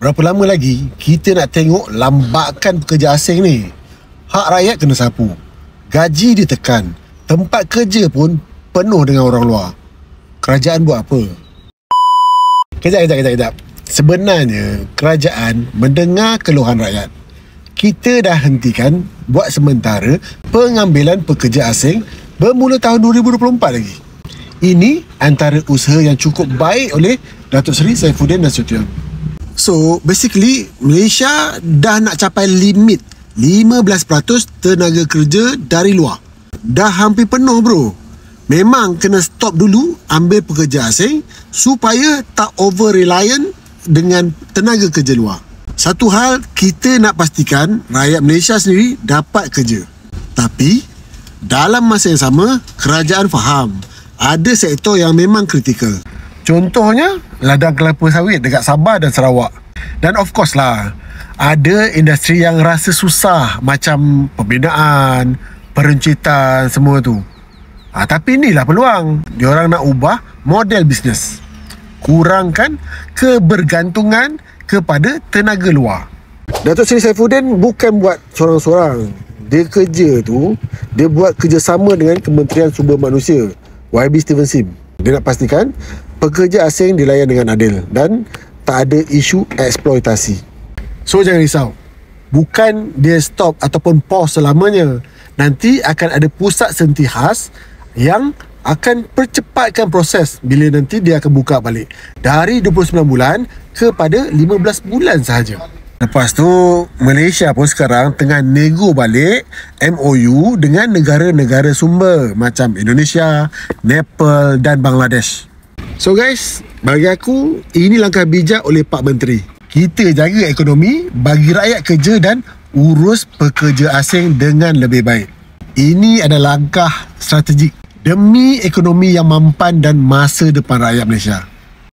berapa lama lagi kita nak tengok lambakan pekerja asing ni? Hak rakyat kena sapu, gaji ditekan, tempat kerja pun penuh dengan orang luar. Kerajaan buat apa? Kejap. Sebenarnya kerajaan mendengar keluhan rakyat. Kita dah hentikan buat sementara pengambilan pekerja asing bermula tahun 2024 lagi. Ini antara usaha yang cukup baik oleh Datuk Seri Saifuddin Nasution. So, basically, Malaysia dah nak capai limit 15% tenaga kerja dari luar. Dah hampir penuh, bro. Memang kena stop dulu ambil pekerja asing supaya tak over-reliant dengan tenaga kerja luar. Satu hal, kita nak pastikan rakyat Malaysia sendiri dapat kerja. Tapi, dalam masa yang sama, kerajaan faham ada sektor yang memang kritikal. Contohnya, ladang kelapa sawit dekat Sabah dan Sarawak. Dan of course lah, ada industri yang rasa susah macam pembinaan, perencitan, semua tu. Tapi inilah peluang. Diorang nak ubah model bisnes. Kurangkan kebergantungan kepada tenaga luar. Datuk Seri Saifuddin bukan buat sorang-sorang. Dia kerja tu, dia buat kerjasama dengan Kementerian Sumber Manusia, YB Steven Sim. Dia nak pastikan pekerja asing dilayan dengan adil dan tak ada isu eksploitasi. So jangan risau, bukan dia stop ataupun pause selamanya. Nanti akan ada pusat senti khas yang akan percepatkan proses bila nanti dia akan buka balik dari 29 bulan kepada 15 bulan sahaja. Lepas tu, Malaysia pun sekarang tengah nego balik MOU dengan negara-negara sumber macam Indonesia, Nepal dan Bangladesh. So guys, bagi aku, ini langkah bijak oleh Pak Menteri. Kita jaga ekonomi, bagi rakyat kerja dan urus pekerja asing dengan lebih baik. Ini adalah langkah strategik demi ekonomi yang mampan dan masa depan rakyat Malaysia.